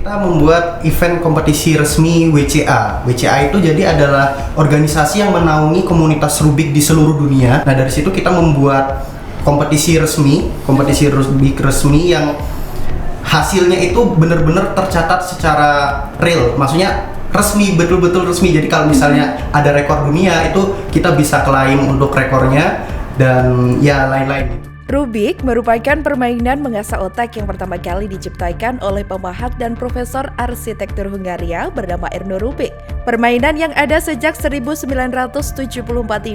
Kita membuat event kompetisi resmi WCA. WCA itu jadi adalah organisasi yang menaungi komunitas Rubik di seluruh dunia. Nah, dari situ kita membuat kompetisi Rubik resmi yang hasilnya itu benar-benar tercatat secara real. Maksudnya resmi, betul-betul resmi. Jadi kalau misalnya ada rekor dunia itu kita bisa klaim untuk rekornya dan ya lain-lain. Rubik merupakan permainan mengasah otak yang pertama kali diciptakan oleh pemahat dan profesor arsitektur Hungaria bernama Erno Rubik. Permainan yang ada sejak 1974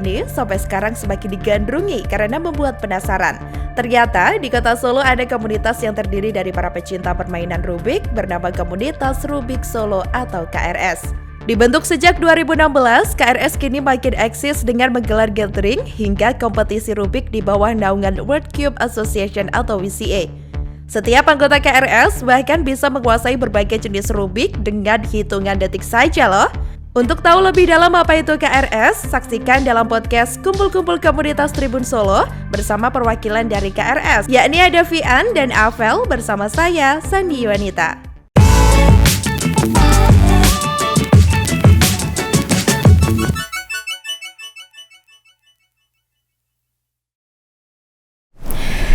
ini sampai sekarang semakin digandrungi karena membuat penasaran. Ternyata di kota Solo ada komunitas yang terdiri dari para pecinta permainan Rubik bernama Komunitas Rubik Solo atau KRS. Dibentuk sejak 2016, KRS kini makin eksis dengan menggelar gathering hingga kompetisi Rubik di bawah naungan World Cube Association atau WCA. Setiap anggota KRS bahkan bisa menguasai berbagai jenis Rubik dengan hitungan detik saja loh. Untuk tahu lebih dalam apa itu KRS, saksikan dalam podcast Kumpul-Kumpul Komunitas Tribun Solo bersama perwakilan dari KRS, yakni ada Vian dan Avel bersama saya, Sandi Yuanita.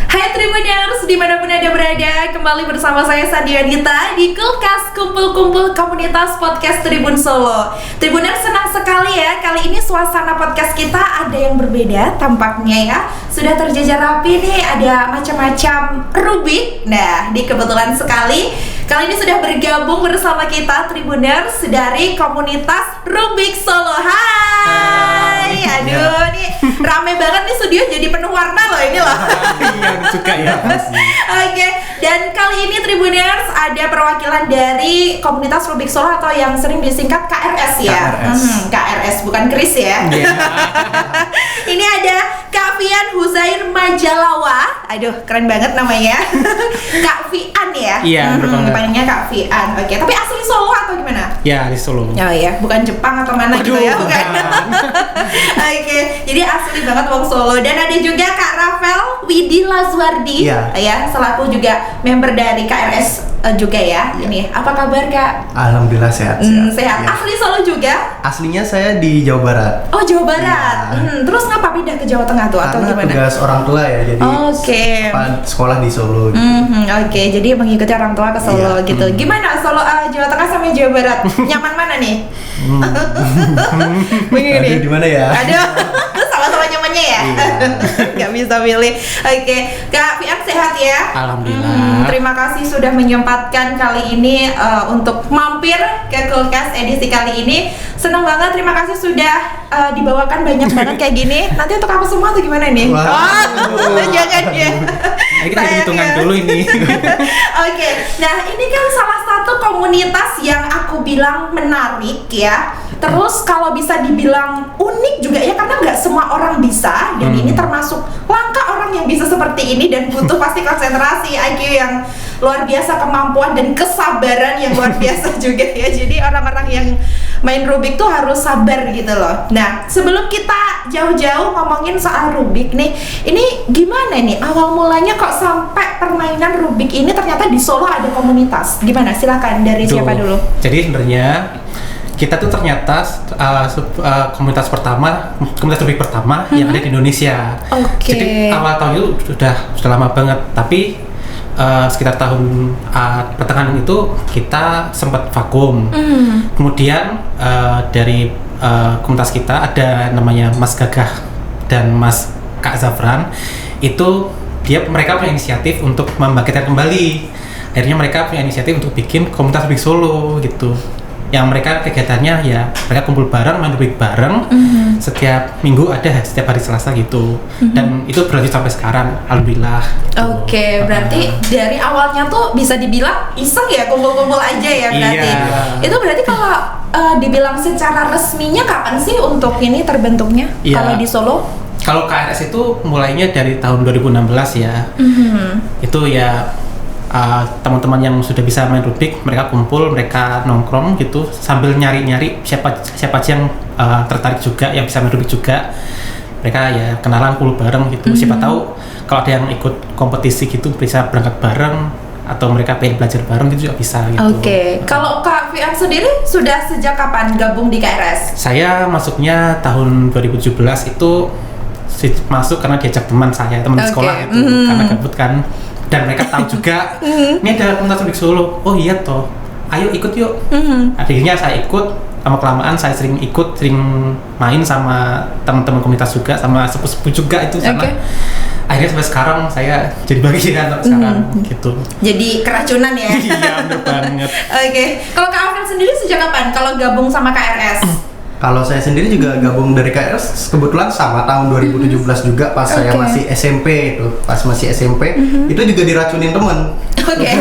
Hai Tribuners, dimanapun Anda berada, kembali bersama saya Sandi Yuanita di Kulkas Kumpul-Kumpul Komunitas Podcast Tribun Solo. Tribuners, senang sekali ya, kali ini suasana podcast kita ada yang berbeda tampaknya ya. Sudah terjajar rapi nih, ada macam-macam Rubik. Nah, kebetulan sekali kali ini sudah bergabung bersama kita Tribuners dari Komunitas Rubik Solo. Hai, aduh nih rame banget nih studio, jadi penuh warna loh ini loh. Iya, suka ya. Oke, dan kali ini Tribuners ada perwakilan dari Komunitas Rubik Solo atau yang sering disingkat KRS ya. KRS bukan Chris ya. Ini ada Kak Vian Huzair Majalawa. Aduh, keren banget namanya. Kak Vian ya. Iya, dipanggilnya Kak Vian. Oke, tapi asli Solo atau gimana? Ya, di Solo. Oh ya, bukan Jepang atau mana gitu ya, bukan. Oke, jadi asli banget wong Solo. Dan ada juga Kak Rafael Widi Lazwardi, ya, selaku juga member dari KRS juga ya. Ini apa kabar Kak? Alhamdulillah sehat. Sehat. Ya. Asli Solo juga? Aslinya saya di Jawa Barat. Oh, Jawa Barat. Ya. Terus ngapa pindah ke Jawa Tengah tuh? Atau gimana? Tugas orang tua ya, jadi sekolah di Solo. Gitu. Oke, jadi mengikuti orang tua ke Solo gitu. Gimana Solo, Jawa Tengah sama Jawa Barat? Nyaman mana nih? Begini. Aduh, di mana ya? Aduh, sama-sama nyamannya ya. Gak bisa pilih. Oke, Kak Vian sehat ya? Alhamdulillah. Terima kasih sudah menyempatkan kali ini untuk mampir ke Kulkas edisi kali ini. Senang banget, terima kasih sudah dibawakan banyak banget kayak gini. Nanti untuk apa semua atau gimana nih? Jangan ya. Kita hitungan dulu ini. Oke, nah ini kan salah satu komunitas yang aku bilang menarik ya. Terus kalau bisa dibilang unik juga ya, karena nggak semua orang bisa. Dan ini termasuk langka orang yang bisa seperti ini dan butuh pasti konsentrasi, IQ yang luar biasa, kemampuan dan kesabaran yang luar biasa juga ya. Jadi orang-orang yang main Rubik tuh harus sabar gitu loh. Nah, sebelum kita jauh-jauh ngomongin soal Rubik nih, ini gimana nih awal mulanya kok sampai permainan Rubik ini ternyata di Solo ada komunitas? Gimana? Silakan dari siapa dulu? Jadi sebenarnya kita tuh ternyata komunitas Rubik pertama yang ada di Indonesia. Jadi awal tahun itu sudah lama banget, tapi sekitar tahun pertengahan itu kita sempat vakum. Kemudian dari komunitas kita ada namanya Mas Gagah dan Mas Kak Zafran, itu mereka punya inisiatif untuk membangkitkan kembali. Akhirnya mereka punya inisiatif untuk bikin komunitas Rubik Solo gitu. Yang mereka kegiatannya ya mereka kumpul bareng, main Rubik bareng. Setiap minggu ada, setiap hari Selasa gitu. Dan itu berlanjut sampai sekarang, alhamdulillah gitu. Oke, berarti dari awalnya tuh bisa dibilang iseng ya, kumpul-kumpul aja ya berarti. Itu berarti kalau dibilang secara resminya kapan sih untuk ini terbentuknya kalau di Solo? Kalau KRS itu mulainya dari tahun 2016 ya. Itu ya teman-teman yang sudah bisa main Rubik, mereka kumpul, mereka nongkrong gitu sambil nyari-nyari siapa aja yang tertarik juga, yang bisa main Rubik juga. Mereka ya kenalan, kumpul bareng gitu. Siapa tahu kalau ada yang ikut kompetisi gitu bisa berangkat bareng. atau mereka pengen belajar bareng gitu juga bisa gitu. Oke, kalau Kak Fian sendiri sudah sejak kapan gabung di KRS? Saya masuknya tahun 2017 itu masuk karena diajak teman saya, teman sekolah itu, karena gabut kan, dan mereka tahu juga ini ada komunitas rubik Solo. Oh iya toh, ayo ikut yuk. Akhirnya saya ikut, lama kelamaan saya sering ikut, sering main sama teman-teman komunitas juga, sama sepupu-sepupu juga itu sana. Akhirnya sampai sekarang saya jadi bagian sampai sekarang gitu. Jadi keracunan ya. Iya, bener banget. Oke, kalau Kak Alvin sendiri sejak kapan kalau gabung sama KRS? Kalau saya sendiri juga gabung dari KRS kebetulan sama tahun 2017 juga pas saya masih SMP itu. Pas masih SMP itu juga diracunin teman. Oke.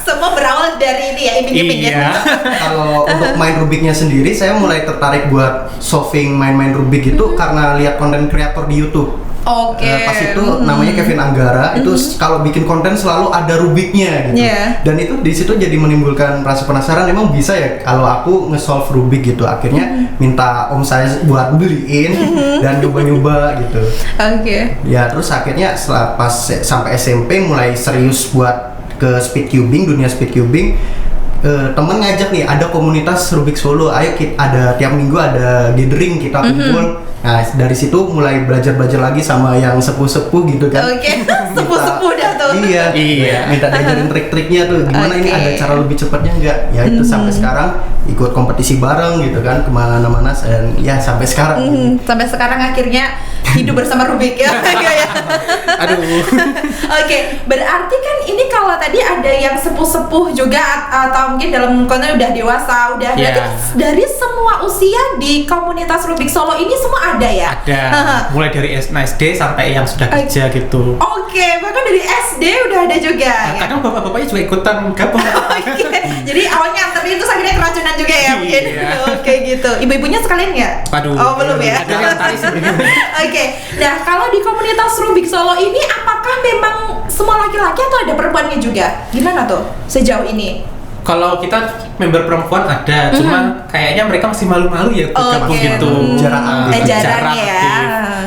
Semua berawal dari ini ya, iming-iming ya. Kalau untuk main Rubiknya sendiri saya mulai tertarik buat solving main-main Rubik itu karena lihat konten kreator di YouTube. Oke. Pas itu namanya Kevin Anggara, itu kalau bikin konten selalu ada Rubiknya gitu. Dan itu di situ jadi menimbulkan rasa penasaran, emang bisa ya kalau aku nge-solve Rubik gitu. Akhirnya minta om saya buat beliin dan nyoba-nyoba gitu. Ya terus akhirnya setelah pas sampai SMP mulai serius buat ke speed cubing, dunia speed cubing. Temen ngajak nih, ada komunitas Rubik Solo, ayo ada tiap minggu ada gathering, kita kumpul. Nah dari situ mulai belajar lagi sama yang sepuh-sepuh gitu kan. Sepuh-sepuh dah tuh. Iya. Minta diajarin trik-triknya tuh, gimana ini ada cara lebih cepatnya enggak? Ya itu sampai sekarang ikut kompetisi bareng gitu kan, kemana-mana dan ya sampai sekarang. Sampai sekarang akhirnya hidup bersama Rubik ya. Aduh. Oke, berarti kan ini kalau tadi ada yang sepuh-sepuh juga atau mungkin dalam konten udah dewasa, udah berarti dari semua usia di komunitas Rubik Solo ini semua ada ya? Ada. Mulai dari SD sampai yang sudah kerja gitu. Oke, bahkan dari SD udah ada juga. Kadang bapak-bapaknya juga ikutan gabung. Jadi awalnya anterin terus akhirnya keracunan juga ya mungkin. Oke gitu. Ibu-ibunya sekalian nggak? Waduh. Oh belum ya. Ada yang tadi sebenarnya. Oke. Nah kalau di komunitas Rubik Solo ini apakah memang semua laki-laki atau ada perempuannya juga? Gimana tuh sejauh ini? Kalau kita member perempuan ada, cuman kayaknya mereka masih malu-malu ya gabung gitu. Jarang ya.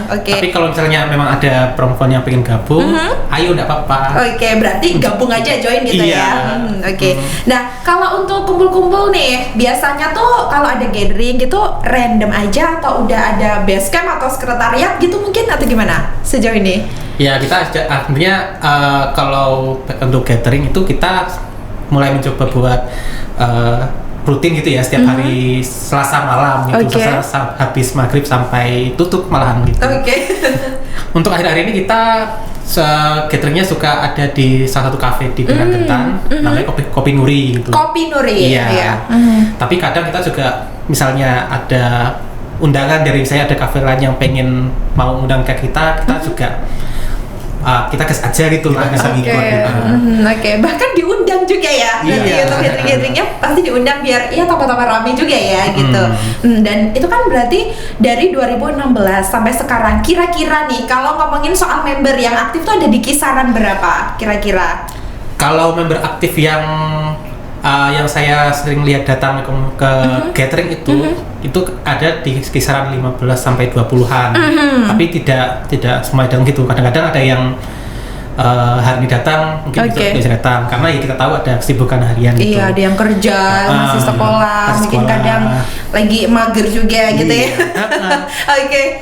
Tapi kalau misalnya memang ada perempuan yang pengen gabung, ayo enggak apa-apa. Oke, berarti gabung aja join gitu ya. Oke. Nah, kalau untuk kumpul-kumpul nih, biasanya tuh kalau ada gathering gitu random aja atau udah ada base camp atau sekretariat gitu mungkin atau gimana sejauh ini? Ya, kita artinya kalau untuk gathering itu kita mulai mencoba buat rutin gitu ya setiap hari Selasa malam gitu, Selasa habis maghrib sampai tutup malahan gitu. Untuk akhir-akhir ini kita gatheringnya suka ada di salah satu kafe di Pinang Gentan, namanya Kopi Nuri gitu. Kopi Nuri. Iya. Tapi kadang kita juga misalnya ada undangan dari saya, ada kafe lain yang pengen mau undang ke kita juga kita gas aja gitu lah, bisa ngikut gitu. Bahkan diundang juga ya. Nanti untuk gathering-gatheringnya pasti diundang biar tambah-tambah rame juga ya gitu. Dan itu kan berarti dari 2016 sampai sekarang kira-kira nih kalau ngomongin soal member yang aktif tuh ada di kisaran berapa kira-kira? Kalau member aktif yang saya sering lihat datang ke gathering itu ada di kisaran 15 sampai 20-an. Tapi tidak semua datang gitu. Kadang-kadang ada yang hari ini datang, mungkin bisa datang karena ya kita tahu ada kesibukan harian gitu. Iya, ada yang kerja, masih sekolah, mungkin kadang lagi mager juga gitu ya.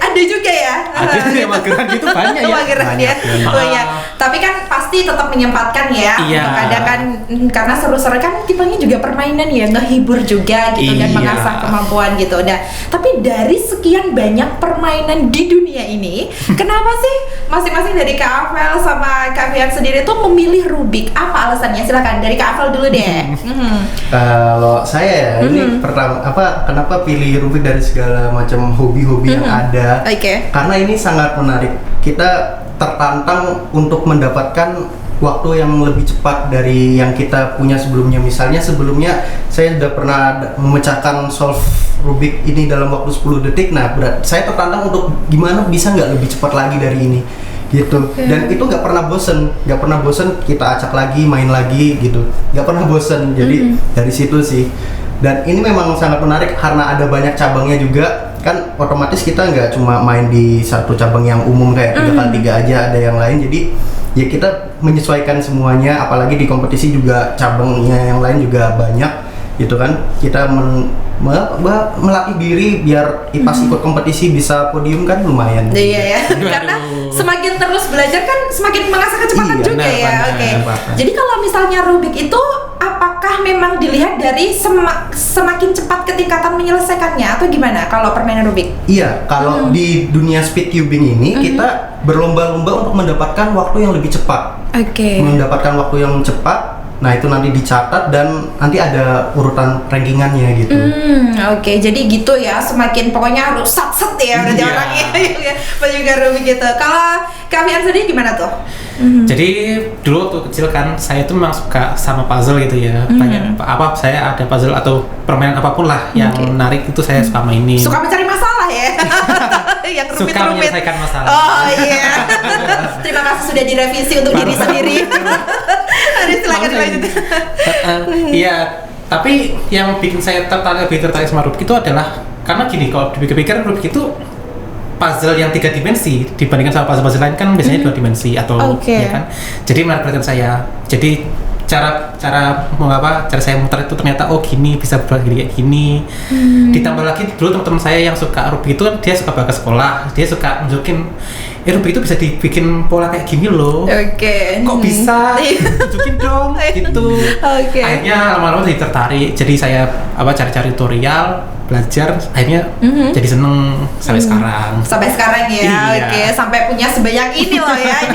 Ada juga ya. Ada yang mageran gitu banyak ya. Mageran ya. Oh ya. Tapi kan pasti tetap menyempatkan ya. Kadang kan karena seru-seru kan tipenya juga permainan ya, ngehibur juga gitu dan mengasah kemampuan gitu. Nah, tapi dari sekian banyak permainan di dunia ini, kenapa sih masing-masing dari Kak Afel sama Kak Fian sendiri tuh memilih Rubik? Apa alasannya? Silakan dari Kak Afel dulu deh. Kalau saya ya ini pertama kenapa pilih Rubik dari segala macam hobi-hobi yang ada? Karena ini sangat menarik. Kita tertantang untuk mendapatkan waktu yang lebih cepat dari yang kita punya sebelumnya. Misalnya sebelumnya saya sudah pernah memecahkan solve Rubik ini dalam waktu 10 detik. Nah, saya tertantang untuk gimana bisa nggak lebih cepat lagi dari ini gitu. Dan itu nggak pernah bosen, kita acak lagi, main lagi gitu, nggak pernah bosen. Jadi dari situ sih. Dan ini memang sangat menarik karena ada banyak cabangnya juga. Kan otomatis kita nggak cuma main di satu cabang yang umum kayak 3x3 aja, ada yang lain. Jadi ya kita menyesuaikan semuanya, apalagi di kompetisi juga cabangnya yang lain juga banyak gitu kan. Kita melatih diri biar pas ikut kompetisi bisa podium kan lumayan. Iya ya, karena semakin terus belajar kan semakin mengasah kecepatan Iya, juga ya. benar, Oke. benar. Jadi kalau misalnya Rubik itu apakah memang dilihat dari semakin cepat ketingkatan menyelesaikannya atau gimana kalau permainan Rubik? Iya, kalau di dunia speed cubing ini kita berlomba-lomba untuk mendapatkan waktu yang lebih cepat. Oke. Mendapatkan waktu yang cepat. Nah, itu nanti dicatat dan nanti ada urutan rankingannya gitu. Oke, jadi gitu ya, semakin pokoknya harus sat-set ya berarti Iya. orangnya juga Rubik gitu. Kalau Kak Fian sendiri gimana tuh? Jadi dulu waktu kecil kan saya tuh memang suka sama puzzle gitu ya. Banyak apa saya ada puzzle atau permainan apapun lah yang menarik itu saya suka mainin. Suka mencari masalah ya? Yang rumit-rumit. Suka menyelesaikan masalah. Oh iya. Terima kasih sudah direvisi untuk diri sendiri. Hari silakan dilanjutkan. Iya, tapi yang bikin saya lebih tertarik sama Rubik itu adalah karena gini, kalau dipikir-pikir Rubik itu puzzle yang 3 dimensi dibandingkan sama puzzle-puzzle lain kan biasanya 2 dimensi atau Oke. ya kan. Jadi menarik perhatian saya. Jadi cara saya muter itu ternyata gini bisa berubah kayak gini. Ditambah lagi dulu teman-teman saya yang suka Rubik itu kan dia suka bawa ke sekolah, dia suka nunjukin Rubik itu bisa dibikin pola kayak gini loh. Oke. Kok bisa? Tunjukin dong gitu. Oke. Akhirnya lama-lama jadi tertarik. Jadi saya cari-cari tutorial, belajar, akhirnya jadi seneng sampai sekarang. Sampai sekarang ya, Iya. oke, sampai punya sebanyak ini loh ya.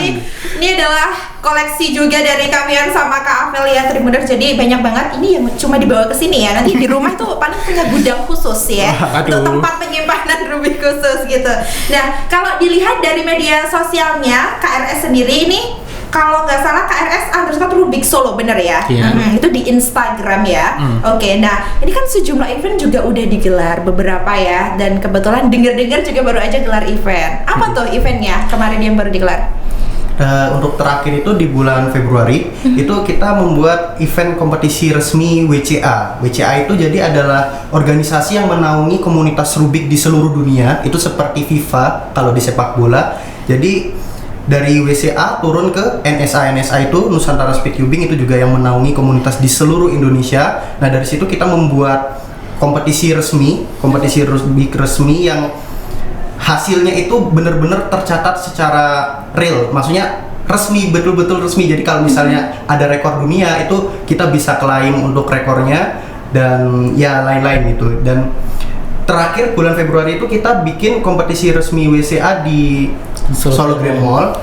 Ini adalah koleksi juga dari Kamian sama Kak Avel ya, Trimunder. Jadi banyak banget ini yang cuma dibawa ke sini ya. Nanti di rumah tuh paling punya gudang khusus ya, untuk Aduh. tempat penyimpanan Rubik khusus gitu. Nah, kalau dilihat dari media sosialnya KRS sendiri ini, kalau nggak salah KRS_Rubik Solo, bener ya? Iya. Itu di Instagram ya. Oke, nah ini kan sejumlah event juga udah digelar beberapa ya, dan kebetulan dengar-dengar juga baru aja gelar event. Apa tuh eventnya kemarin yang baru digelar? Untuk terakhir itu di bulan Februari itu kita membuat event kompetisi resmi WCA. WCA itu jadi adalah organisasi yang menaungi komunitas Rubik di seluruh dunia. Itu seperti FIFA kalau di sepak bola. Jadi dari WCA turun ke NSA itu Nusantara Speed Cubing, itu juga yang menaungi komunitas di seluruh Indonesia. Nah, dari situ kita membuat kompetisi Rubik resmi yang hasilnya itu benar-benar tercatat secara real, maksudnya resmi, betul-betul resmi. Jadi kalau misalnya ada rekor dunia itu kita bisa klaim untuk rekornya dan ya lain-lain gitu. Dan terakhir bulan Februari itu kita bikin kompetisi resmi WCA di Solo Grand Mall.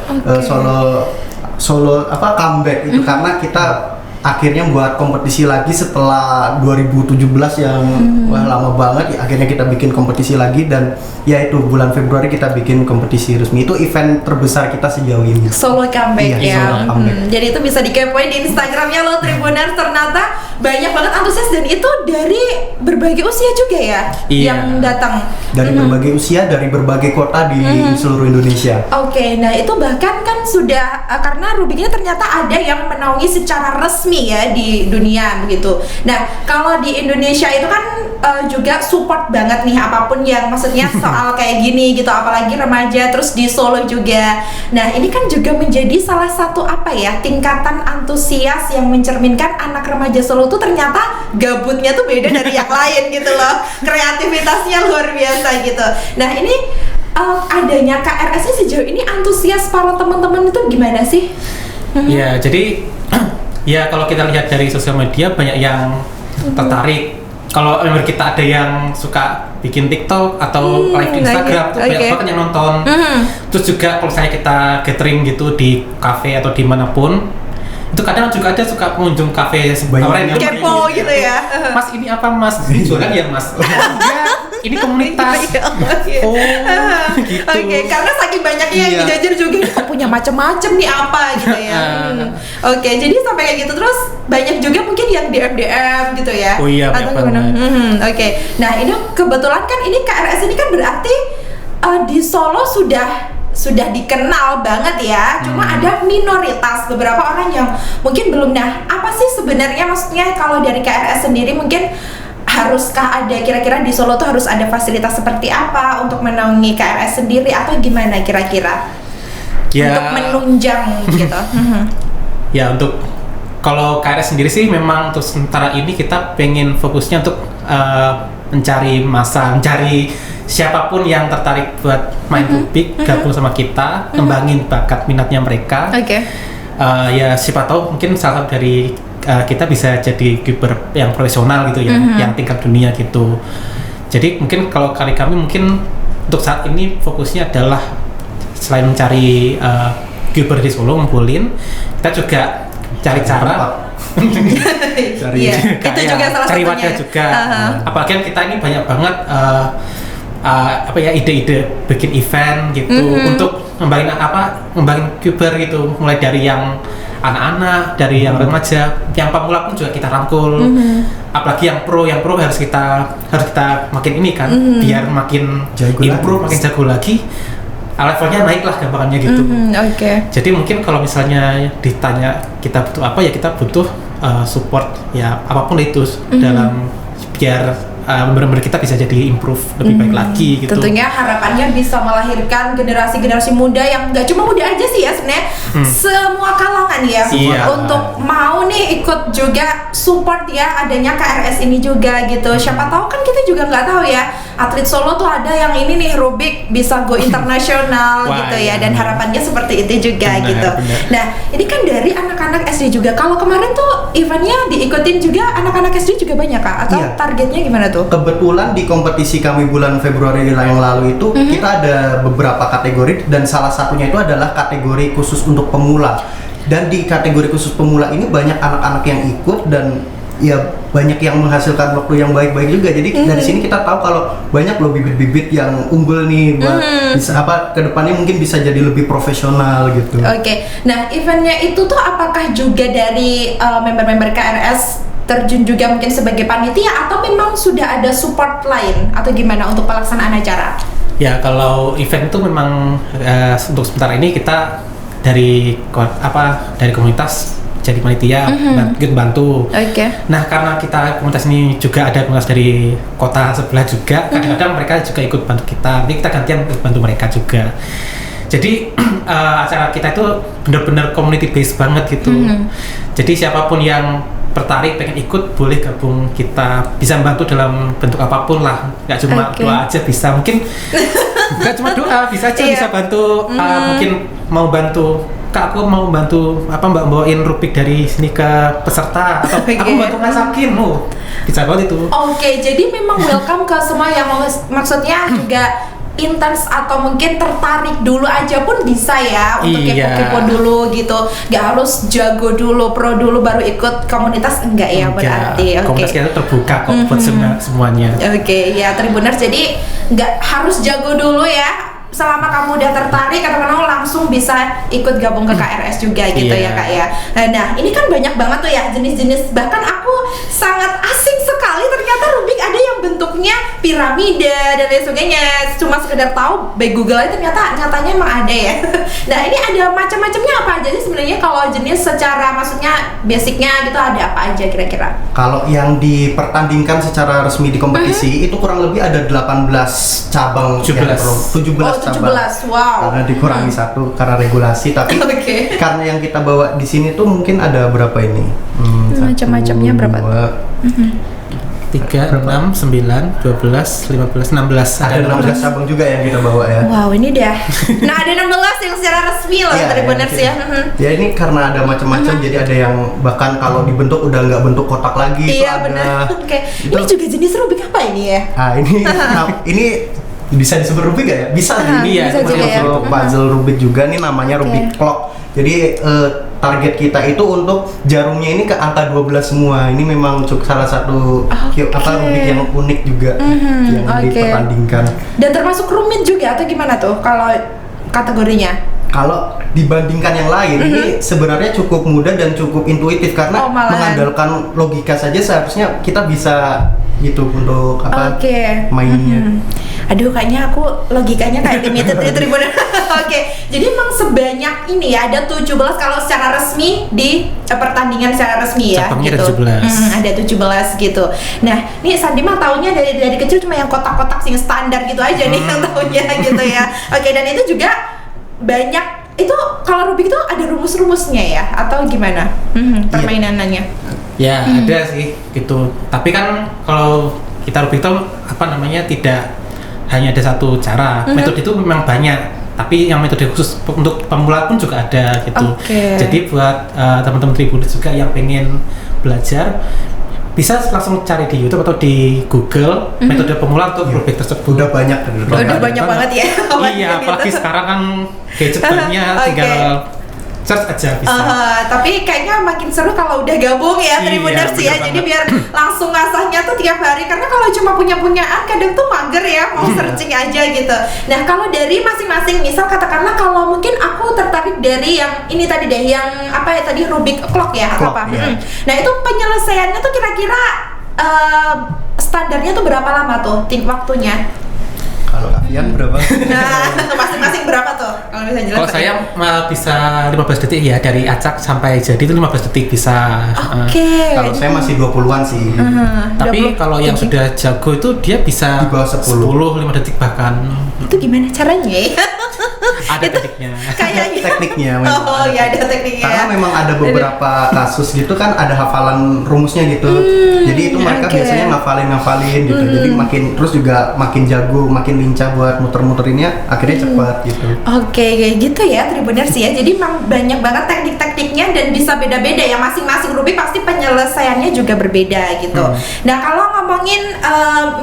Solo comeback itu karena kita akhirnya buat kompetisi lagi setelah 2017 yang wah lama banget ya. Akhirnya kita bikin kompetisi lagi dan ya itu bulan Februari kita bikin kompetisi resmi. Itu event terbesar kita sejauh ini. Solo comeback Iya, ya. Solo comeback. Jadi itu bisa dikepoin di Instagramnya lo Tribuners. Ternyata banyak banget antusias dan itu dari berbagai usia juga ya yang datang. Dari berbagai usia, dari berbagai kota di seluruh Indonesia. Oke, nah itu bahkan kan sudah karena Rubiknya ternyata ada yang menaungi secara resmi ya di dunia begitu. Nah, kalau di Indonesia itu kan juga support banget nih apapun yang maksudnya soal kayak gini gitu, apalagi remaja, terus di Solo juga. Nah, ini kan juga menjadi salah satu tingkatan antusias yang mencerminkan anak remaja Solo tuh ternyata gabutnya tuh beda dari yang lain gitu loh. Kreativitasnya luar biasa gitu. Nah, ini adanya KRS ini sejauh ini antusias para teman-teman itu gimana sih? Ya, jadi ya kalau kita lihat dari sosial media banyak yang tertarik. Kalau member kita ada yang suka bikin TikTok atau live di Instagram tuh banyak banget yang nonton. Terus juga kalau misalnya kita gathering gitu di cafe atau dimanapun, itu kadang juga ada suka pengunjung cafe orang yang kepo gitu ya. Mas ini apa mas? Ini jualan ya mas? Ini komunitas. Oh, gitu. Oke, karena saking banyaknya yang dijajar juga kok punya macam-macam nih apa gitu ya. Oke, jadi sampai kayak gitu terus banyak juga mungkin yang DM gitu ya. Oh iya, atau banyak gimana? banget. Oke. Nah, ini kebetulan kan ini KRS ini kan berarti di Solo sudah dikenal banget ya. Cuma ada minoritas beberapa orang yang mungkin belum. Nah, apa sih sebenarnya maksudnya kalau dari KRS sendiri mungkin haruskah ada kira-kira di Solo tuh harus ada fasilitas seperti apa untuk menaungi KRS sendiri atau gimana kira-kira? Ya, untuk menunjang gitu. Ya untuk kalau KRS sendiri sih memang untuk sementara ini kita pengen fokusnya untuk mencari siapapun yang tertarik buat main Rubik, gabung sama kita, kembangin bakat minatnya mereka. Ya siapa tahu mungkin salah satu dari kita bisa jadi kuber yang profesional gitu ya, yang tingkat dunia gitu. Jadi mungkin kalau kami mungkin untuk saat ini fokusnya adalah selain mencari kuber di Solo ngumpulin, kita juga cari cara itu juga salah cari satunya. wadah juga. Apalagi kan kita ini banyak banget ide-ide bikin event gitu untuk ngembangin kuber gitu, mulai dari yang anak-anak, dari yang remaja, yang pemula pun juga kita rangkul. Apalagi yang pro harus kita makin ini kan, biar makin jago improve, makin jago lagi. Levelnya naik lah gampangannya gitu. Jadi mungkin kalau misalnya ditanya kita butuh apa, ya kita butuh support ya apapun itu dalam biar benar-benar kita bisa jadi improve lebih baik lagi gitu. Tentunya harapannya bisa melahirkan generasi muda yang nggak cuma muda aja sih ya sebenarnya, semua kalangan ya, untuk mau nih ikut juga support ya adanya KRS ini juga gitu. Siapa tahu kan kita juga nggak tahu ya, atlet Solo tuh ada yang ini nih Rubik bisa go internasional gitu ya, dan harapannya seperti itu juga gitu. Nah ini kan dari anak-anak SD juga. Kalau kemarin tuh eventnya diikutin juga anak-anak SD juga banyak Kak? Atau targetnya gimana tuh? Kebetulan di kompetisi kami bulan Februari yang lalu itu kita ada beberapa kategori, dan salah satunya itu adalah kategori khusus untuk pemula. Dan di kategori khusus pemula ini banyak anak-anak yang ikut, dan ya banyak yang menghasilkan waktu yang baik-baik juga. Jadi dari sini kita tahu kalau banyak loh bibit-bibit yang unggul nih buat bisa kedepannya mungkin bisa jadi lebih profesional gitu. Nah eventnya itu tuh apakah juga dari member-member KRS terjun juga mungkin sebagai panitia, atau memang sudah ada support lain atau gimana untuk pelaksanaan acara? Ya kalau event itu memang untuk sementara ini kita dari komunitas jadi panitia bantu. Nah karena kita komunitas ini juga ada komunitas dari kota sebelah juga, kadang-kadang mereka juga ikut bantu kita, nanti kita gantian bantu mereka juga. Jadi acara kita itu benar-benar community based banget gitu. Jadi siapapun yang tertarik pengen ikut boleh gabung, kita bisa membantu dalam bentuk apapun lah, nggak cuma doa aja bisa, mungkin nggak cuma doa, bisa aja bisa bantu, mungkin mau bantu Kak, aku mau bantu mbak bawain Rubik dari sini ke peserta, atau aku bantu masakin, bisa banget itu. Jadi memang welcome ke semua yang maksudnya juga intens atau mungkin tertarik dulu aja pun bisa ya, untuk kepo-kepo dulu gitu, nggak harus jago dulu, pro dulu baru ikut komunitas, enggak ya berarti. Komunitas kita terbuka kok buat semuanya. Ya Tribuners, jadi nggak harus jago dulu ya, selama kamu udah tertarik atau langsung bisa ikut gabung ke KRS juga gitu ya Kak ya. Nah ini kan banyak banget tuh ya jenis-jenis, bahkan aku sangat asing sekali ternyata Rubik ada yang bentuknya piramida dan lain sebagainya, cuma sekedar tahu by Google aja, ternyata nyatanya emang ada ya. Nah ini ada macam-macamnya apa aja sih sebenarnya, kalau jenis secara maksudnya basicnya gitu ada apa aja kira-kira? Kalau yang dipertandingkan secara resmi di kompetisi itu kurang lebih ada 18 cabang, 17 cabang. Wow. Karena dikurangi satu karena regulasi, tapi karena yang kita bawa di sini tuh mungkin ada berapa ini? Macam-macamnya berapa? 3, 6, 9, 12, 15, 16. Ada 16 cabang juga yang kita bawa ya. Wow, ini dah. Nah, ada 16 yang secara resmi loh Tribuners ya. Ya ini karena ada macam-macam, jadi ada yang bahkan kalau dibentuk udah nggak bentuk kotak lagi. Iya benar. Ini juga jenis Rubik apa ini ya? Ini bisa disebut Rubik gak ya? Bisa sih. Bisa juga ya. Puzzle Rubik juga nih, namanya Rubik Clock. Jadi target kita itu untuk jarumnya ini ke angka 12 semua. Ini memang salah satu Rubik yang unik juga yang dipertandingkan. Dan termasuk rumit juga atau gimana tuh kalau kategorinya? Kalau dibandingkan yang lain, ini sebenarnya cukup mudah dan cukup intuitif, karena mengandalkan logika saja seharusnya kita bisa gitu untuk mainnya. Aduh, kayaknya aku logikanya kayak limited ya Tribuners. Jadi emang sebanyak ini ya, ada 17 kalau secara resmi di pertandingan secara resmi ya. Cabangnya gitu. Ada 17. Ada 17 gitu. Nah, nih Sandi mah taunya dari kecil cuma yang kotak-kotak sing standar gitu aja nih yang taunya gitu ya. Dan itu juga banyak itu kalau Rubik itu ada rumus-rumusnya ya atau gimana permainannya? Ya ada sih gitu. Tapi kan kalau kita Rubik itu apa namanya tidak hanya ada satu cara. Metode itu memang banyak. Tapi yang metode khusus untuk pemula pun juga ada gitu. Jadi buat teman-teman Tribuners juga yang pengen belajar bisa langsung cari di YouTube atau di Google metode pemula untuk Rubik tersebut. Udah banyak. Udah banyak banget ya. Iya, apalagi sekarang kan gadget banyak, tinggal search aja bisa. Tapi kayaknya makin seru kalau udah gabung ya Tribuners ya. Jadi biar langsung ngasahnya tuh tiap hari. Karena kalau cuma punyaan kadang tuh mager ya, mau searching aja gitu. Nah kalau dari masing-masing, misal katakanlah kalau mungkin aku tertarik dari yang ini tadi deh, yang apa ya tadi Rubik clock ya atau apa? Ya. Nah itu penyelesaiannya tuh kira-kira standarnya tuh berapa lama tuh waktunya? Kalau Avian berapa? Nah, masing-masing berapa tuh? Kalau bisa jelas. Kalau saya bisa 15 detik ya, dari acak sampai jadi itu 15 detik bisa. Kalau saya masih 20-an sih. Tapi kalau yang sudah jago itu dia bisa di bawah 10, 5 detik bahkan. Itu gimana caranya ya? Ada tekniknya. Kayaknya. Tekniknya memang. Oh iya ada tekniknya. Karena memang ada beberapa kasus gitu kan ada hafalan rumusnya gitu. Jadi itu mereka biasanya ngafalin gitu. Jadi terus juga makin jago, makin lincah buat muter-muterinnya, akhirnya cepat gitu. Kayak gitu ya Tribuners ya. Jadi memang banyak banget teknik-tekniknya dan bisa beda-beda ya. Masing-masing Rubik pasti penyelesaiannya juga berbeda gitu. Nah kalau ngomongin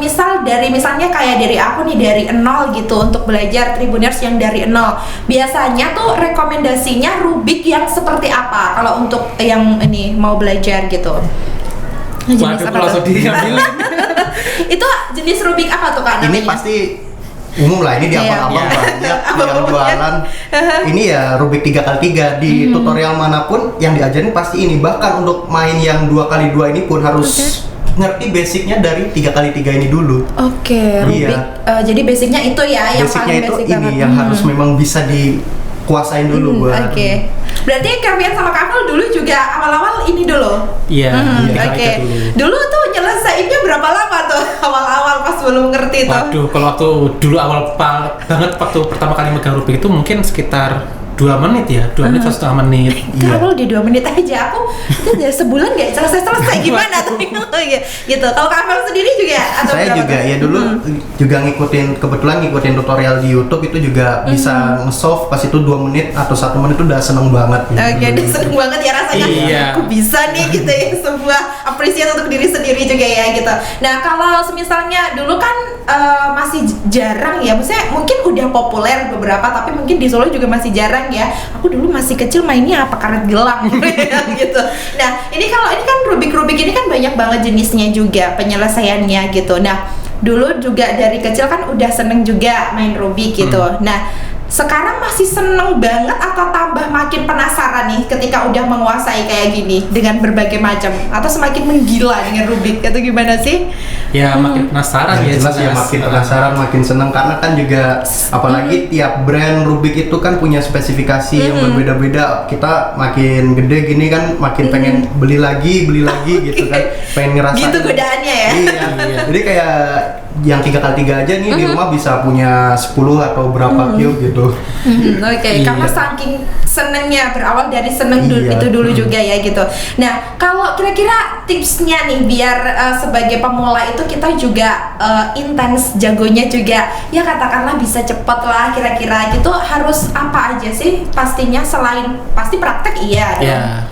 misalnya kayak dari aku nih dari nol gitu untuk belajar Tribuners yang dari nol, biasanya tuh rekomendasinya Rubik yang seperti apa kalau untuk yang ini mau belajar gitu? Waduh, langsung diambilin. Itu jenis Rubik apa tuh Kak namanya? Ini pasti umum lah, ini di abang-abang banyak yang jualan. Ini ya Rubik 3x3 di tutorial manapun yang diajarin pasti ini. Bahkan untuk main yang 2x2 ini pun harus ngerti basicnya dari 3x3 ini dulu. Rubik. Jadi basicnya itu ya yang basicnya paling itu basic ini banget. yang harus memang bisa dikuasain dulu buat. Berarti Kavian sama Kafel dulu juga awal-awal ini dulu. Iya. Dulu tuh nyelesainnya berapa lama tuh awal-awal pas belum ngerti tuh? Waduh, kalau waktu dulu awal banget waktu pertama kali megang Rubik itu mungkin sekitar 2 menit ya, 2 menit atau setengah menit. Kalau di 2 menit aja aku itu udah sebulan gak selesai gimana tuh gitu. Kalau Kafel sendiri juga atau saya juga ya dulu juga kebetulan ngikutin tutorial di YouTube itu juga bisa nge-solve pas itu 2 menit atau 1 menit itu udah seneng banget gitu. Dia seneng banget ya rasanya. Aku bisa nih gitu ya, sebuah apresiasi untuk diri sendiri juga ya gitu. Nah kalau misalnya dulu kan masih jarang ya, maksudnya mungkin udah populer beberapa tapi mungkin di Solo juga masih jarang ya. Aku dulu masih kecil mainnya apa karet gelang gitu. Nah ini kan Rubik ini kan banyak banget jenisnya juga penyelesaiannya gitu. Nah dulu juga dari kecil kan udah seneng juga main Rubik gitu. Nah sekarang masih seneng banget atau tambah makin penasaran nih ketika udah menguasai kayak gini dengan berbagai macam, atau semakin menggila dengan Rubik atau gimana sih? Ya makin penasaran ya, jelas ya, makin penasaran, makin seneng karena kan juga apalagi tiap brand Rubik itu kan punya spesifikasi yang berbeda-beda. Kita makin gede gini kan makin pengen beli lagi gitu kan, pengen ngerasain. Gitu godaannya ya. Iya. Jadi kayak yang 3x3 aja nih di rumah bisa punya 10 atau berapa cube gitu. Karena saking senengnya, berawal dari seneng itu dulu juga ya gitu. Nah kalau kira-kira tipsnya nih biar sebagai pemula itu kita juga intens jagonya juga ya, katakanlah bisa cepet lah kira-kira gitu, harus apa aja sih pastinya selain pasti praktek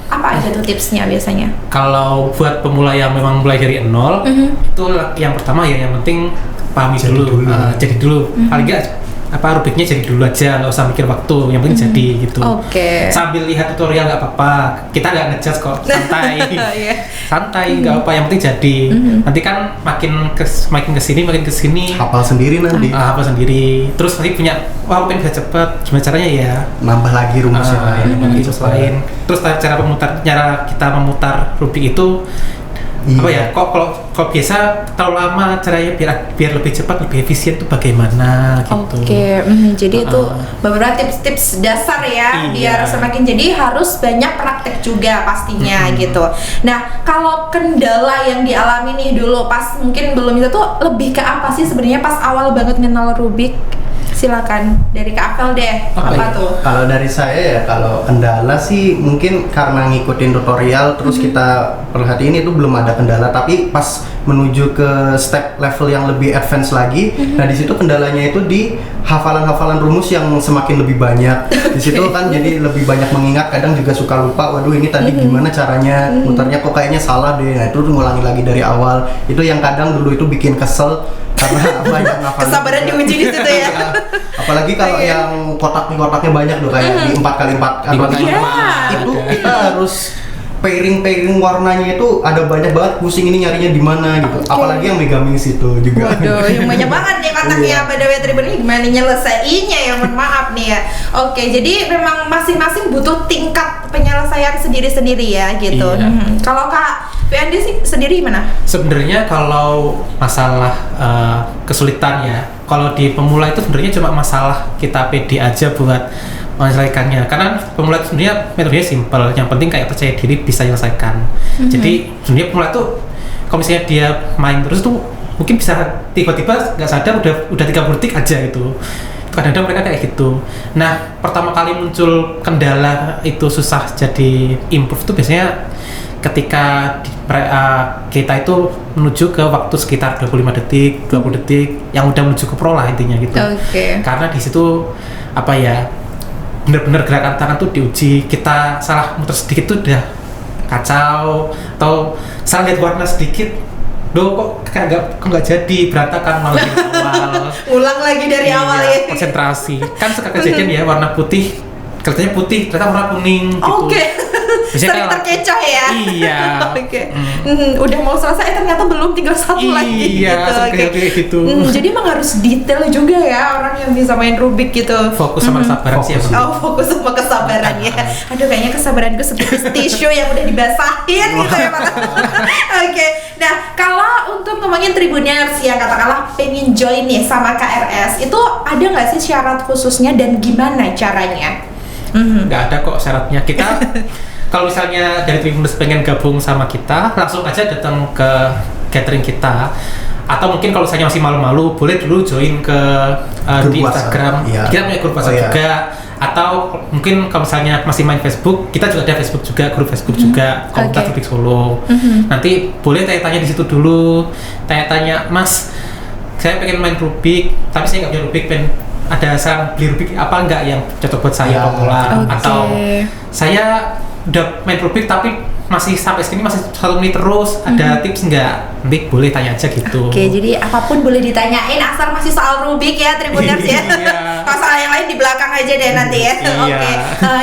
apa aja tuh tipsnya biasanya? Kalau buat pemula yang memang mulai dari nol, itu yang pertama ya yang penting pahami dulu, jadi dulu. Paling nggak Rubiknya jadi dulu aja, nggak usah mikir waktu, yang penting jadi gitu. Sambil lihat tutorial nggak apa-apa, kita nggak ngejudge kok, santai nggak apa, yang penting jadi. Nanti kan makin kesini hafal sendiri nanti. Hafal sendiri, terus nanti punya pengen bisa cepet, gimana caranya ya nambah lagi rumusnya lain. Terus cara kita memutar Rubik itu apa ya, kok biasa terlalu lama caranya biar lebih cepat, lebih efisien tuh bagaimana gitu. Jadi itu beberapa tips-tips dasar ya, biar semakin jadi harus banyak praktek juga pastinya gitu. Nah kalau kendala yang dialami nih dulu pas mungkin belum itu tuh lebih ke apa sih sebenarnya pas awal banget kenal Rubik? Silakan dari Kak Afel deh. Apa tuh? Kalau dari saya ya, kalau kendala sih mungkin karena ngikutin tutorial terus kita perhatiin itu belum ada kendala, tapi pas menuju ke step level yang lebih advance lagi, nah di situ kendalanya itu di hafalan-hafalan rumus yang semakin lebih banyak. Di situ kan jadi lebih banyak mengingat, kadang juga suka lupa, waduh ini tadi gimana caranya muternya, kok kayaknya salah deh. Nah itu ngulangi lagi dari awal. Itu yang kadang dulu itu bikin kesel karena banyak ngafalin. Kesabaran diuji di situ ya. Apalagi kalau yang kotaknya banyak tuh kayak di 4x4 itu kita harus pairing warnanya itu ada banyak banget, pusing ini nyarinya di mana gitu. Apalagi yang megaming situ juga. Waduh, yang banyak banget nih kotaknya. Pada Tribuners gimana nyelesaiinnya ya, mohon maaf nih ya. Oke, jadi memang masing-masing butuh tingkat penyelesaian sendiri-sendiri ya gitu. Kalau Kak PND sih sendiri gimana? Sebenarnya kalau masalah kesulitan ya, kalau di pemula itu sebenarnya cuma masalah kita pede aja buat menyelesaikannya, karena pemula itu sebenarnya metodenya simple, yang penting kayak percaya diri bisa menyelesaikan. Jadi sebenarnya pemula itu kalau misalnya dia main terus tuh mungkin bisa tiba-tiba nggak sadar udah 30 detik aja gitu. Kadang-kadang mereka kayak gitu. Nah, pertama kali muncul kendala itu susah jadi improve tuh biasanya ketika kita itu menuju ke waktu sekitar 25 detik, 20 detik yang udah menuju ke pro lah intinya gitu. Karena di situ apa ya, bener-bener gerakan tangan tuh diuji. Kita salah muter sedikit tuh udah kacau, atau salah lihat warna sedikit, kok nggak jadi, berantakan malah di awal. Ulang lagi dari awal ya. Konsentrasi. Kan suka kejadian ya, warna putih kelihatannya putih, ternyata warna kuning gitu. Sering terkecoh ya. Iya. Udah mau selesai ternyata belum, tinggal satu lagi gitu. Jadi emang harus detail juga ya orang yang bisa main Rubik gitu. Fokus sama kesabaran sih. Fokus sama kesabaran ya. Aduh, kayaknya kesabaranku seperti tisu yang udah dibasahin gitu ya Pak. Nah kalau untuk ngomongin Tribuners yang katakanlah pengen join nih sama KRS, itu ada nggak sih syarat khususnya dan gimana caranya? Nggak ada kok syaratnya. Kita kalau misalnya dari Tribuners pengen gabung sama kita, langsung aja datang ke gathering kita. Atau mungkin kalau misalnya masih malu-malu, boleh dulu join ke di Instagram. Kita punya grup WhatsApp juga. Atau mungkin kalau misalnya masih main Facebook, kita juga ada Facebook juga, grup Facebook juga, komunitas Rubik Solo. Nanti boleh tanya-tanya di situ dulu. Tanya-tanya, Mas, saya pengen main Rubik, tapi saya nggak punya Rubik, ada saran beli Rubik apa enggak yang cocok buat saya pemula, atau saya udah main Rubik tapi masih sampai segini masih 1 menit terus, ada tips enggak? Nanti boleh tanya aja gitu. Jadi apapun boleh ditanyain asal masih soal Rubik ya Tribuners ya. Masalah yang lain di belakang aja deh nanti ya.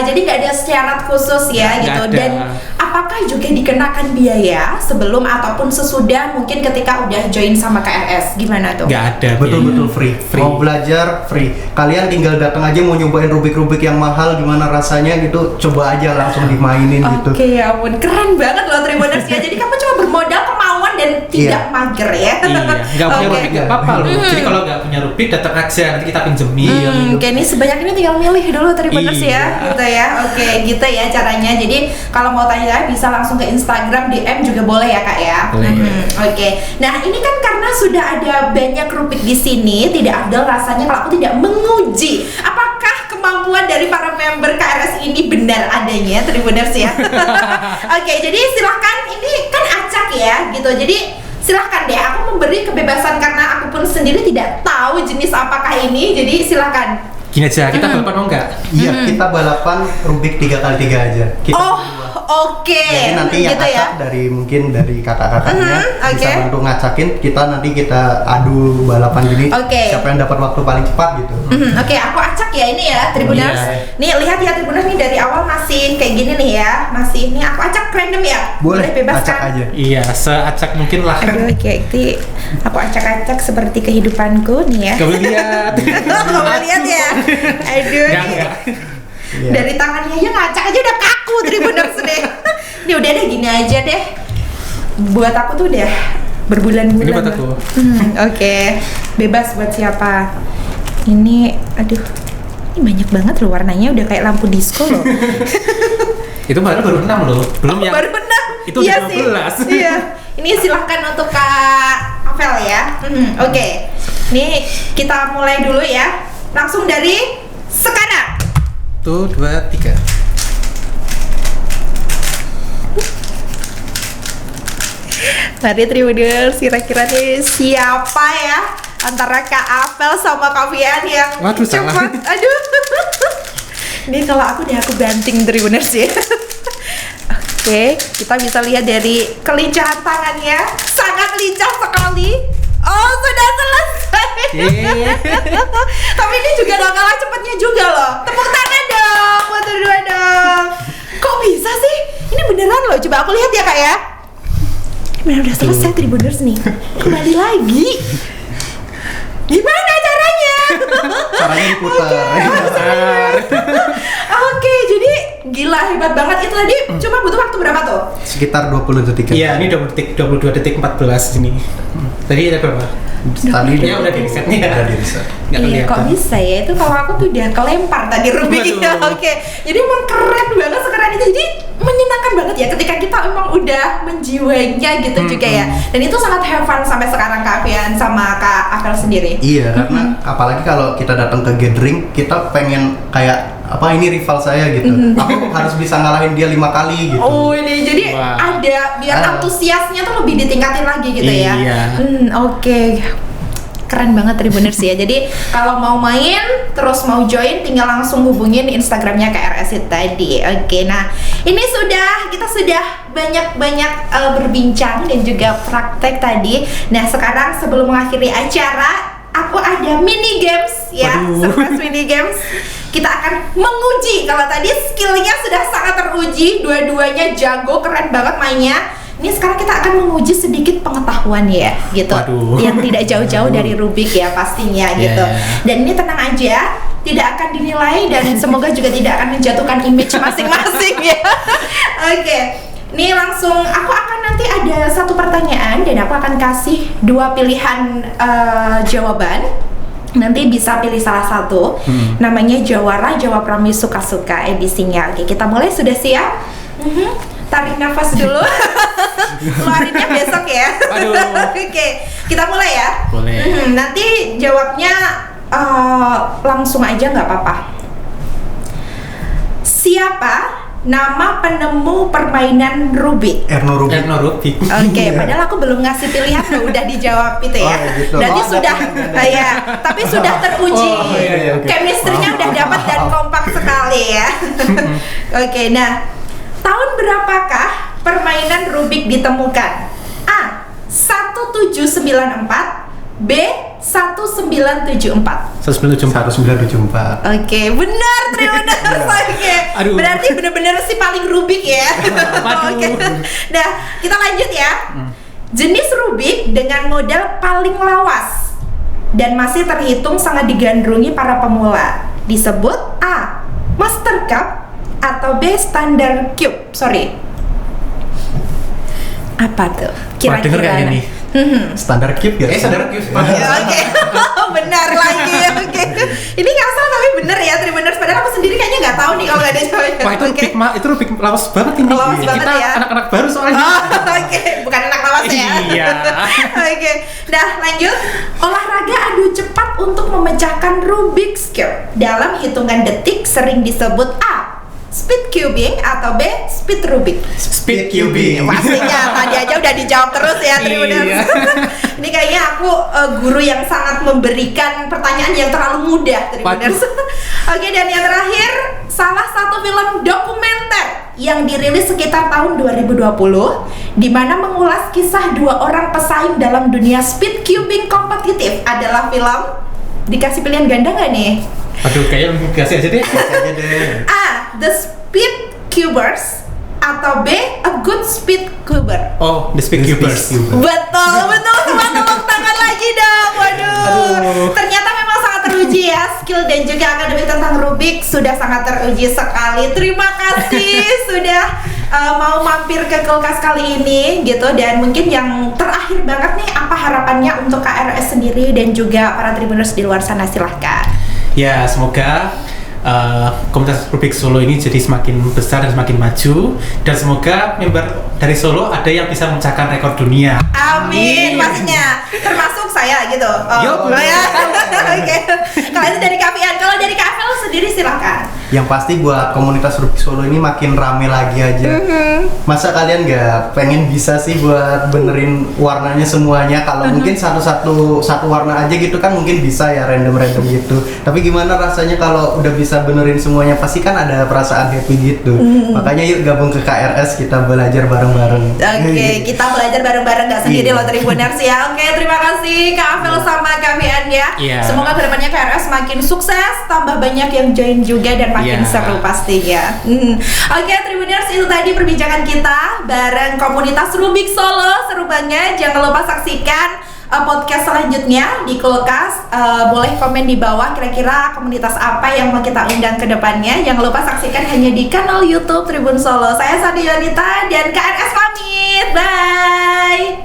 Jadi nggak ada syarat khusus ya gitu. Dan apakah juga dikenakan biaya sebelum ataupun sesudah mungkin ketika udah join sama KRS? Gimana tuh? Nggak ada. Betul free. Mau belajar free. Kalian tinggal datang aja, mau nyobain Rubik yang mahal gimana rasanya gitu, coba aja langsung dimainin gitu. Ya ampun, keren banget loh Tribuners ya. Jadi kamu cuma bermodal kemauan dan tidak mager ya. Nggak punya Rubik nggak apa-apa loh. Jadi kalau nggak punya Rubik datang aja, nanti kita pinjemin. Ini sebanyak ini tinggal milih dulu Tribuners ya, gitu ya. Gitu ya caranya. Jadi kalau mau tanya bisa langsung ke Instagram, DM juga boleh ya Kak ya. Nah ini kan karena sudah ada banyak Rubik di sini, tidak adil rasanya kalau aku tidak menguji apakah kemampuan dari para member KRS ini benar adanya Tribuners ya. Jadi silahkan, ini kan acak ya gitu. Jadi silahkan deh, aku memberi kebebasan karena aku pun sendiri tidak tahu jenis apakah ini. Jadi silahkan. Gini aja, kita balapan mau nggak? Iya, kita balapan Rubik 3x3 aja. Jadi nanti yang gitu acak dari kakak-kakaknya bisa bantu ngacakin, nanti kita adu balapan gini. Siapa yang dapat waktu paling cepat gitu. Aku acak ya ini ya Tribuners. Nih lihat ya Tribuners, nih dari awal masih kayak gini nih ya. Masih nih aku acak random ya. Boleh bebas acak kan? aja. Iya, seacak mungkin lah. Jadi aku acak-acak seperti kehidupanku nih ya. Gak boleh lihat. Gak boleh lihat ya. Dari tangannya aja ngacak aja udah kaku Tribuners deh. Ini udah deh, gini aja deh. Buat aku tuh udah berbulan-bulan. Ini buat aku. Bebas buat siapa. Ini ini banyak banget loh warnanya, udah kayak lampu disco loh. Itu baru 6 loh. Belum yang baru 6. Itu udah 12. Iya. Ini silahkan untuk Kak Afel ya. Ini kita mulai dulu ya. langsung dari sekarang. 1, 2, 3. Mari Tribuners, kira-kira nih siapa ya antara Kak Apel sama Kak Fian yang Waduh, salah. cepat? Aduh. Ini kalau aku banting Tribuners ya. Oke, kita bisa lihat dari kelincahan tangannya, sangat lincah sekali. Oh, sudah selesai. Tapi ini juga gak kalah cepatnya juga loh. Tepuk tangan dong buat berdua dong. Kok bisa sih? Ini beneran loh. Coba aku lihat ya Kak ya. Bener udah selesai Tribuners nih. Kembali lagi. Gimana caranya? Caranya diputar. Oke, jadi gila hebat banget itu tadi. Cuma butuh waktu berapa tuh? Sekitar 20 detik. Iya, ini 22 detik 14 ini. Tadi ada berapa? Tadi Ya udah di reset nih ya. Udah di reset. Nggak Iya, kelihatan. kok bisa ya? Itu kalau aku tuh udah kelempar tadi Rubiknya. Waduh. Oke, jadi emang keren banget sekeren itu. Jadi menyenangkan banget ya ketika kita emang udah menjiwainya gitu juga ya. Dan itu sangat have fun sampai sekarang Kak Fian sama Kak Apel sendiri. Iya, karena apalagi kalau kita datang ke gathering, kita pengen kayak apa ini rival saya gitu. Aku harus bisa ngalahin dia 5 kali gitu. Oh ini jadi Wah. ada biar antusiasnya tuh lebih ditingkatin lagi gitu ya. Iya. Oke. Keren banget Tribuners ya. Jadi kalau mau main terus mau join tinggal langsung hubungin Instagramnya KRS tadi. Oke, nah ini kita sudah banyak berbincang dan juga praktek tadi. Nah sekarang sebelum mengakhiri acara, aku ada mini games ya, Waduh. surprise mini games. Kita akan menguji kalau tadi skillnya sudah sangat teruji, dua-duanya jago, keren banget mainnya. Ini sekarang kita akan menguji sedikit pengetahuan ya, gitu. Waduh. Yang tidak jauh-jauh dari Rubik ya pastinya gitu. Yeah. Dan ini tenang aja, tidak akan dinilai dan semoga juga tidak akan menjatuhkan image masing-masing ya. Oke. Nih langsung aku akan nanti ada satu pertanyaan dan aku akan kasih 2 pilihan jawaban. Nanti bisa pilih salah satu. Namanya Jawara, Jawab Rami suka-suka ABC-nya. Oke, kita mulai, sudah siap? Tarik nafas dulu. Keluarinnya besok ya. Aduh. Oke, kita mulai ya. Boleh. Nanti jawabnya langsung aja nggak apa-apa. Siapa nama penemu permainan Rubik? Erno Rubik. Erno Rubik. Oke, padahal aku belum ngasih pilihan loh, udah dijawab itu ya. Oh, gitu. Berarti Oh, ada sudah, pilihan. ya, tapi sudah teruji. Oh, iya, oke. Chemistry-nya udah dapat dan kompak sekali ya. Oke, nah, tahun berapakah permainan Rubik ditemukan? A. 1794, B. 1974. 1974. 1974. Oke, benar Tribuners. Oke. Aduh. Berarti benar-benar si paling Rubik ya. Waduh. Oke. Nah, kita lanjut ya. Jenis Rubik dengan model paling lawas dan masih terhitung sangat digandrungi para pemula disebut A. Master Cup atau B. Standard Cube. Sorry. Apa tuh? Wah, denger kayaknya nih. Standar cube ya. Standar Cube. Ya, oke. Benar lagi ya. Oke. Ini ngasal tapi bener ya Tribuners. Padahal aku sendiri kayaknya nggak tahu nih kalau nggak ada jawabannya. Wah, itu Oke. Rubik itu Rubik lawas banget ini. Lawas banget Kita ya. anak-anak baru soalnya. Oh, oke, bukan anak lawas ya. Iya. Oke. Nah, lanjut. Olahraga adu cepat untuk memecahkan Rubik's Cube dalam hitungan detik sering disebut A. Speed cubing atau B. Speed Rubik. Speed cubing. Pastinya tadi aja udah dijawab terus ya Tribuners. Iya. Ini kayaknya aku guru yang sangat memberikan pertanyaan yang terlalu mudah Tribuners. Oke, dan yang terakhir, salah satu film dokumenter yang dirilis sekitar tahun 2020 di mana mengulas kisah 2 orang pesaing dalam dunia speed cubing kompetitif adalah film. Dikasih pilihan ganda nggak nih? Aduh, kayaknya kasih aja deh. Aja deh. A. The Speed Cubers atau B. A Good Speed Cuber. Oh, The Speed Cubers. Betul, semua tepuk tangan lagi dong. Waduh. Aduh. Ternyata memang sangat teruji ya, skill dan juga akademik tentang Rubik sudah sangat teruji sekali. Terima kasih sudah mau mampir ke Kulkas kali ini gitu. Dan mungkin yang terakhir banget nih, apa harapannya untuk KRS sendiri dan juga para Tribuners di luar sana, silahkan. Ya, semoga komunitas Rubik Solo ini jadi semakin besar dan semakin maju, dan semoga member dari Solo ada yang bisa memecahkan rekor dunia. Amin, pastinya. Termasuk termasuk saya gitu. Yo, ya. Oke. Kalau itu dari Kak Fian, kalau dari Kak Avel sendiri silakan. Yang pasti buat komunitas Rubik Solo ini makin rame lagi aja. Masa kalian nggak pengen bisa sih buat benerin warnanya semuanya? Kalau mungkin satu warna aja gitu kan mungkin bisa ya, random gitu. Tapi gimana rasanya kalau udah bisa benerin semuanya? Pasti kan ada perasaan happy gitu. Makanya yuk gabung ke KRS, kita belajar bareng-bareng. Oke, kita belajar bareng-bareng, nggak sendiri Iya. loh Tribuners ya. Oke, terima kasih Kak Avel sama Kak Fian ya. Iya. Semoga kedepannya KRS makin sukses, tambah banyak yang join juga dan makin Iya. seru pastinya. Oke, Tribuners, itu tadi perbincangan kita bareng komunitas Rubik Solo. Seru banget. Jangan lupa saksikan podcast selanjutnya di Kulkas. Boleh komen di bawah kira-kira komunitas apa yang mau kita undang ke depannya. Jangan lupa saksikan hanya di kanal YouTube Tribun Solo. Saya Sandi Yonita dan KRS pamit. Bye.